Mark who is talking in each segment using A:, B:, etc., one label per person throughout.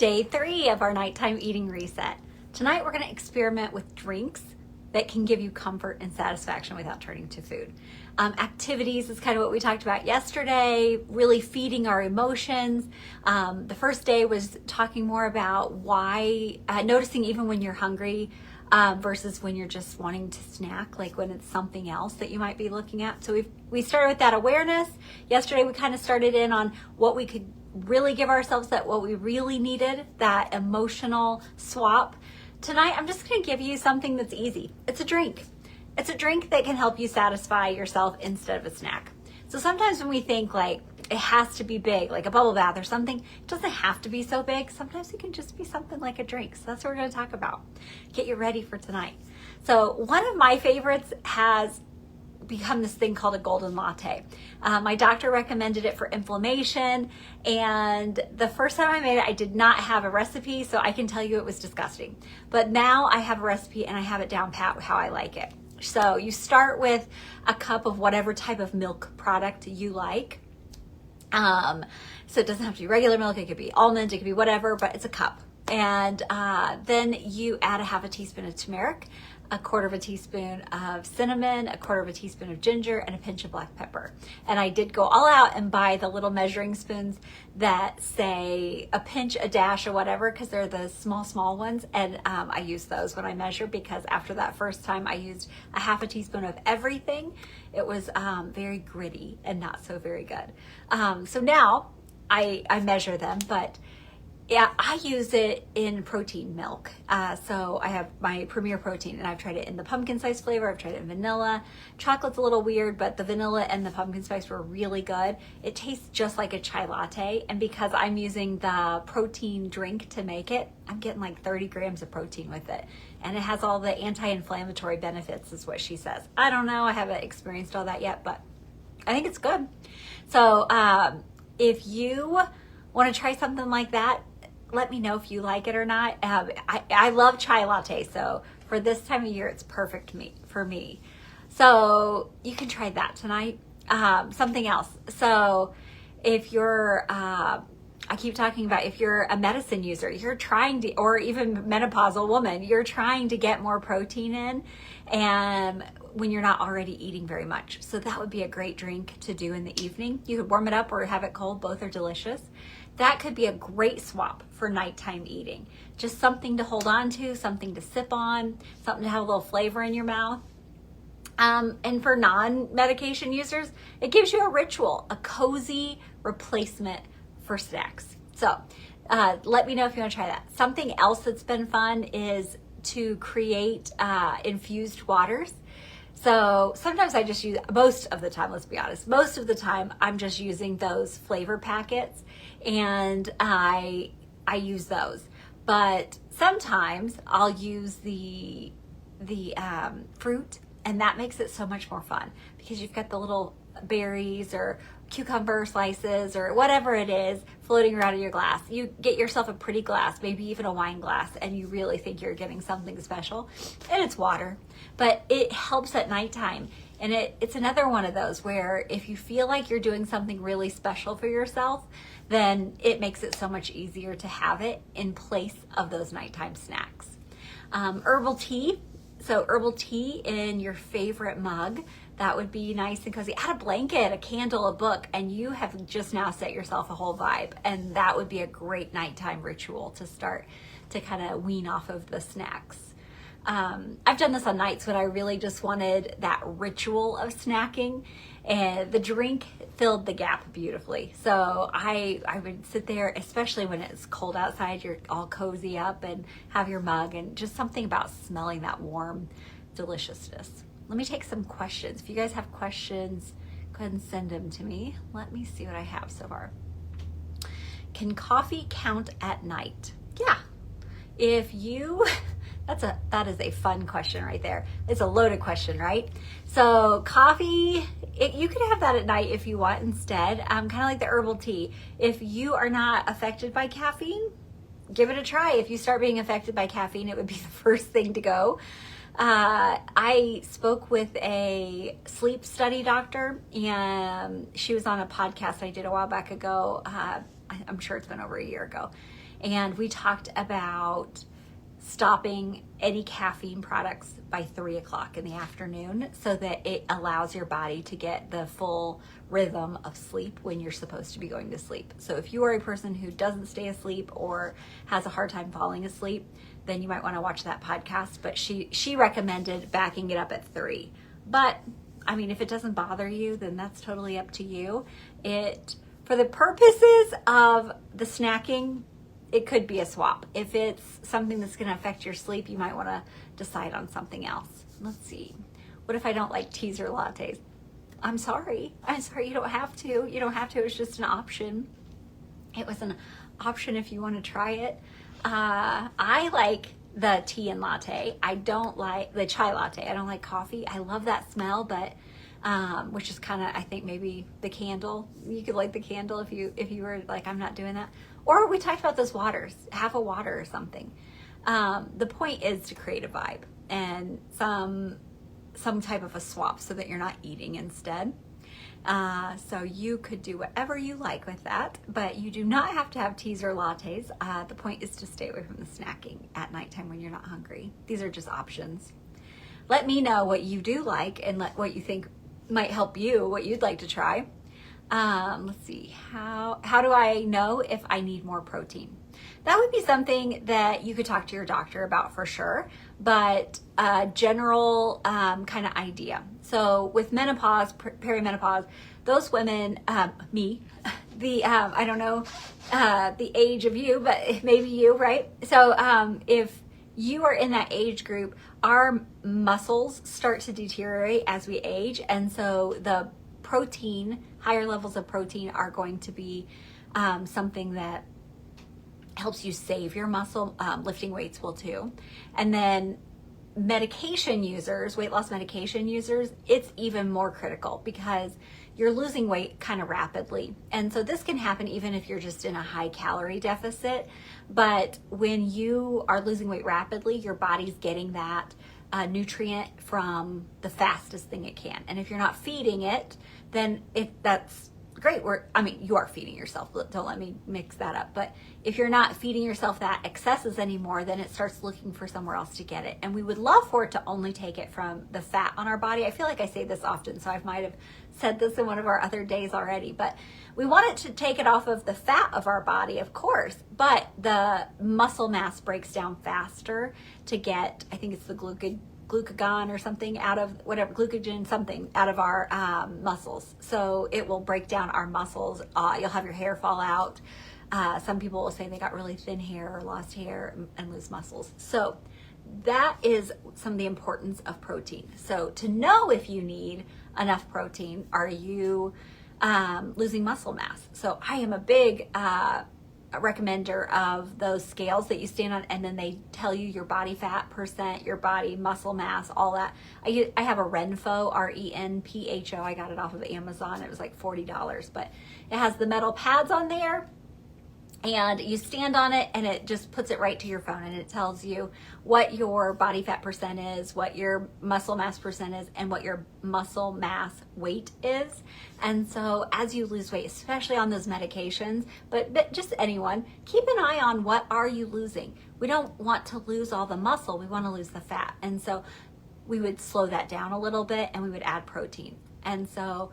A: Day 3 of our nighttime eating reset. Tonight we're going to experiment with drinks that can give you comfort and satisfaction without turning to food. Activities is kind of what we talked about yesterday, really feeding our emotions. The first day was talking more about why, noticing even when you're hungry versus when you're just wanting to snack, like when it's something else that you might be looking at. So we started with that awareness. Yesterday we kind of started in on what we could really give ourselves, that what we really needed, that emotional swap. Tonight, I'm just going to give you something that's easy. It's a drink. It's a drink that can help you satisfy yourself instead of a snack. So sometimes when we think like it has to be big, like a bubble bath or something, it doesn't have to be so big. Sometimes it can just be something like a drink. So that's what we're going to talk about. Get you ready for tonight. So one of my favorites has become this thing called a golden latte. My doctor recommended it for inflammation, and the first time I made it, I did not have a recipe, so I can tell you it was disgusting. But now I have a recipe and I have it down pat how I like it. So you start with a cup of whatever type of milk product you like. So it doesn't have to be regular milk, it could be almond, it could be whatever, but it's a cup. And then you add a half a teaspoon of turmeric, a quarter of a teaspoon of cinnamon, a quarter of a teaspoon of ginger, and a pinch of black pepper. And I did go all out and buy the little measuring spoons that say a pinch, a dash, or whatever, because they're the small ones. And I use those when I measure, because after that first time I used a half a teaspoon of everything. It was very gritty and not so very good. So now I measure them, but yeah, I use it in protein milk. So I have my Premier Protein, and I've tried it in the pumpkin spice flavor. I've tried it in vanilla. Chocolate's a little weird, but the vanilla and the pumpkin spice were really good. It tastes just like a chai latte. And because I'm using the protein drink to make it, I'm getting like 30 grams of protein with it. And it has all the anti-inflammatory benefits, is what she says. I don't know. I haven't experienced all that yet, but I think it's good. So if you want to try something like that, let me know if you like it or not. I love chai latte, so for this time of year, it's perfect for me. So you can try that tonight. Something else. So if you're, I keep talking about, if you're a medicine user, you're trying to, or even menopausal woman, you're trying to get more protein in, and when you're not already eating very much. So that would be a great drink to do in the evening. You could warm it up or have it cold. Both are delicious. That could be a great swap for nighttime eating. Just something to hold on to, something to sip on, something to have a little flavor in your mouth. And for non-medication users, it gives you a ritual, a cozy replacement for snacks. So let me know if you want to try that. Something else that's been fun is to create infused waters. So sometimes I just use, most of the time, let's be honest, most of the time I'm just using those flavor packets, and I use those. But sometimes I'll use the fruit, and that makes it so much more fun, because you've got the little berries or cucumber slices or whatever it is floating around in your glass. You get yourself a pretty glass, maybe even a wine glass, and you really think you're getting something special, and it's water. But it helps at nighttime, and it's another one of those where if you feel like you're doing something really special for yourself, then it makes it so much easier to have it in place of those nighttime snacks. Herbal tea. So herbal tea in your favorite mug, that would be nice and cozy. Add a blanket, a candle, a book, and you have just now set yourself a whole vibe. And that would be a great nighttime ritual to start to kind of wean off of the snacks. I've done this on nights when I really just wanted that ritual of snacking, and the drink filled the gap beautifully. So I would sit there, especially when it's cold outside, you're all cozy up and have your mug, and just something about smelling that warm deliciousness. Let me take some questions. If you guys have questions, go ahead and send them to me. Let me see what I have so far. Can coffee count at night? Yeah. If you, that is a fun question right there. It's a loaded question, right? So coffee, you could have that at night if you want instead, kind of like the herbal tea. If you are not affected by caffeine, give it a try. If you start being affected by caffeine, it would be the first thing to go. I spoke with a sleep study doctor, and she was on a podcast I did a while back ago. I'm sure it's been over a year ago. And we talked about stopping any caffeine products by 3 o'clock in the afternoon so that it allows your body to get the full rhythm of sleep when you're supposed to be going to sleep. So if you are a person who doesn't stay asleep or has a hard time falling asleep, then you might want to watch that podcast. But she recommended backing it up at 3. But I mean, if it doesn't bother you, then that's totally up to you. For the purposes of the snacking, it could be a swap. If it's something that's going to affect your sleep, you might want to decide on something else. Let's see. What if I don't like teas or lattes? I'm sorry. You don't have to. You don't have to. It's just an option. It was an option if you want to try it. I like the tea and latte. I don't like the chai latte. I don't like coffee. I love that smell, but which is kind of, I think maybe the candle. You could light the candle if you were like, I'm not doing that. Or we talked about those waters, half a water or something. The point is to create a vibe and some type of a swap so that you're not eating instead. So you could do whatever you like with that, but you do not have to have teas or lattes. The point is to stay away from the snacking at nighttime when you're not hungry. These are just options. Let me know what you do like and what you think might help you, what you'd like to try. Let's see, how do I know if I need more protein? That would be something that you could talk to your doctor about for sure, but a general kind of idea. So with menopause, perimenopause, those women, me, I don't know the age of you, but maybe you, right? So if you are in that age group, our muscles start to deteriorate as we age, and so the protein, higher levels of protein are going to be something that helps you save your muscle. Lifting weights will too. And then medication users, weight loss medication users, it's even more critical because you're losing weight kind of rapidly. And so this can happen even if you're just in a high calorie deficit. But when you are losing weight rapidly, your body's getting that nutrient from the fastest thing it can. And if you're not feeding it, then that's great. You are feeding yourself. Don't let me mix that up. But if you're not feeding yourself that excesses anymore, then it starts looking for somewhere else to get it. And we would love for it to only take it from the fat on our body. I feel like I say this often, so I might have said this in one of our other days already. But we want it to take it off of the fat of our body, of course. But the muscle mass breaks down faster to get, I think it's the glucagon or something out of glucogen something out of our muscles. So it will break down our muscles. You'll have your hair fall out. Some people will say they got really thin hair or lost hair and lose muscles. So that is some of the importance of protein. So to know if you need enough protein, are you losing muscle mass? So I am a big recommender of those scales that you stand on, and then they tell you your body fat percent, your body muscle mass, all that. I have a Renpho, RENPHO. I got it off of Amazon. It was like $40, but it has the metal pads on there, and you stand on it and it just puts it right to your phone, and it tells you what your body fat percent is, what your muscle mass percent is, and what your muscle mass weight is. And so as you lose weight, especially on those medications, but just anyone, keep an eye on what are you losing. We don't want to lose all the muscle, we want to lose the fat. And so we would slow that down a little bit and we would add protein. And so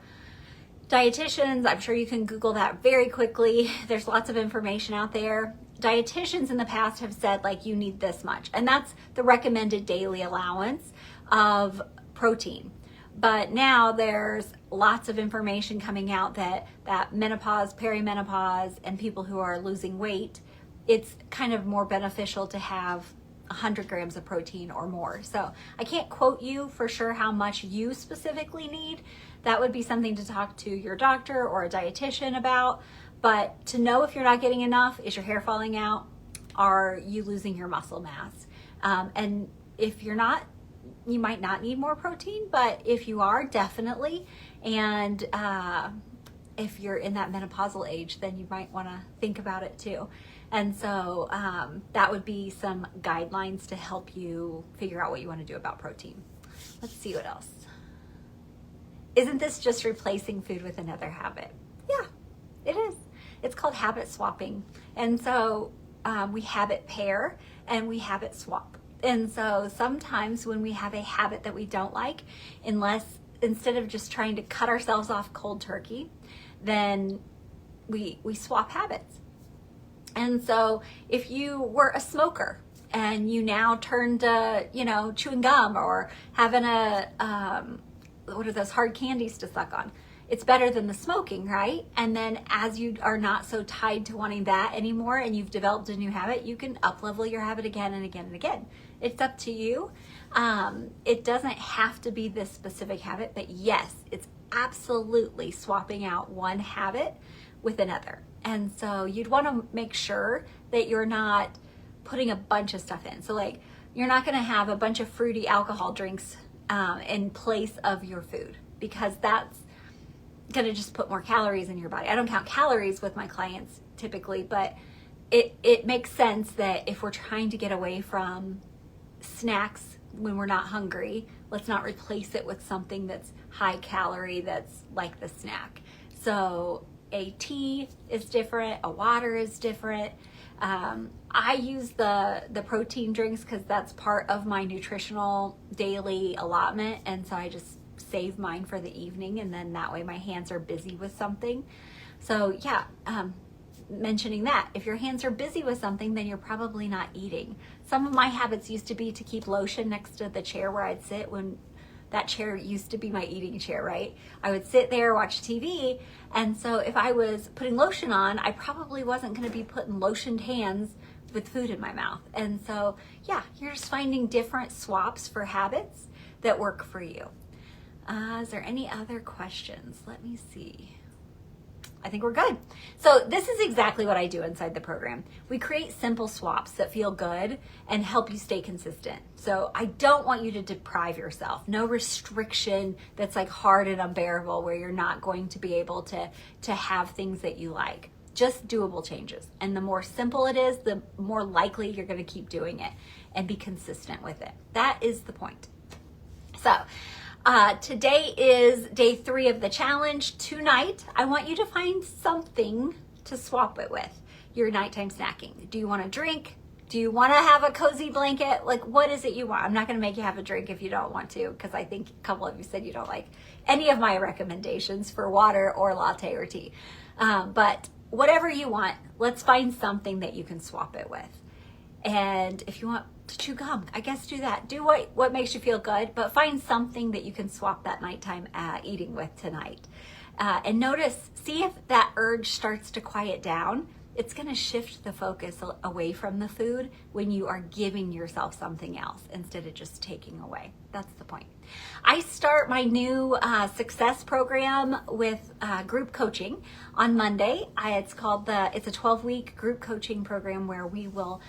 A: dietitians, I'm sure you can Google that very quickly. There's lots of information out there. Dietitians in the past have said like you need this much, and that's the recommended daily allowance of protein. But now there's lots of information coming out that menopause, perimenopause, and people who are losing weight, it's kind of more beneficial to have 100 grams of protein or more. So I can't quote you for sure how much you specifically need. That would be something to talk to your doctor or a dietitian about. But to know if you're not getting enough, is your hair falling out? Are you losing your muscle mass? And if you're not, you might not need more protein, but if you are, definitely. And if you're in that menopausal age, then you might want to think about it too. And so that would be some guidelines to help you figure out what you want to do about protein. Let's see what else. Isn't this just replacing food with another habit? Yeah, it is. It's called habit swapping. And so we habit pair and we habit swap. And so sometimes when we have a habit that we don't like, instead of just trying to cut ourselves off cold turkey, then we swap habits. And so if you were a smoker and you now turned to, chewing gum or having what are those hard candies to suck on? It's better than the smoking, right? And then as you are not so tied to wanting that anymore and you've developed a new habit, you can up-level your habit again and again and again. It's up to you. It doesn't have to be this specific habit, but yes, it's absolutely swapping out one habit with another. And so you'd want to make sure that you're not putting a bunch of stuff in. So like, you're not going to have a bunch of fruity alcohol drinks in place of your food, because that's going to just put more calories in your body. I don't count calories with my clients typically, but it makes sense that if we're trying to get away from snacks when we're not hungry, let's not replace it with something that's high calorie, that's like the snack. So a tea is different, a water is different. I use the protein drinks because that's part of my nutritional daily allotment, and so I just save mine for the evening, and then that way my hands are busy with something. So yeah, mentioning that, if your hands are busy with something, then you're probably not eating. Some of my habits used to be to keep lotion next to the chair where I'd sit. When that chair used to be my eating chair, right? I would sit there, watch TV, and so if I was putting lotion on, I probably wasn't going to be putting lotioned hands with food in my mouth. And so yeah, you're just finding different swaps for habits that work for you. Is there any other questions? Let me see. I think we're good. So this is exactly what I do inside the program. We create simple swaps that feel good and help you stay consistent. So I don't want you to deprive yourself. No restriction that's like hard and unbearable where you're not going to be able to have things that you like. Just doable changes. And the more simple it is, the more likely you're going to keep doing it and be consistent with it. That is the point. So today is day 3 of the challenge. Tonight, I want you to find something to swap it with. Your nighttime snacking. Do you want a drink? Do you want to have a cozy blanket? Like, what is it you want? I'm not going to make you have a drink if you don't want to, because I think a couple of you said you don't like any of my recommendations for water or latte or tea. But whatever you want, let's find something that you can swap it with. And if you want to chew gum, I guess do that. Do what makes you feel good, but find something that you can swap that nighttime eating with tonight. And notice, see if that urge starts to quiet down. It's going to shift the focus away from the food when you are giving yourself something else instead of just taking away. That's the point. I start my new success program with group coaching on Monday. It's a 12-week group coaching program where we will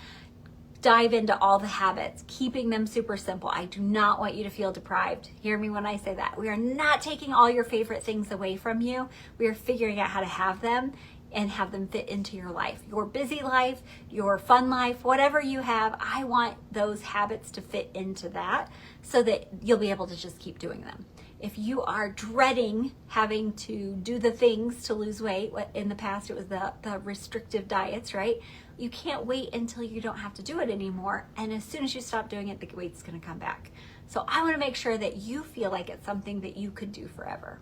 A: dive into all the habits, keeping them super simple. I do not want you to feel deprived. Hear me when I say that. We are not taking all your favorite things away from you. We are figuring out how to have them and have them fit into your life. Your busy life, your fun life, whatever you have, I want those habits to fit into that so that you'll be able to just keep doing them. If you are dreading having to do the things to lose weight, in the past it was the restrictive diets, right? You can't wait until you don't have to do it anymore. And as soon as you stop doing it, the weight's gonna come back. So I wanna make sure that you feel like it's something that you could do forever.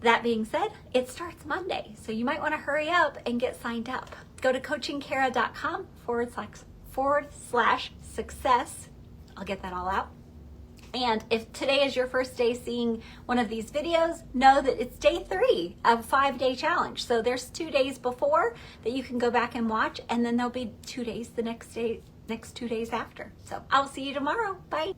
A: That being said, it starts Monday. So you might wanna hurry up and get signed up. Go to coachingkara.com/success. I'll get that all out. And if today is your first day seeing one of these videos, know that it's day 3 of a 5-day challenge. So there's 2 days before that you can go back and watch, and then there'll be 2 days the next 2 days after. So I'll see you tomorrow. Bye.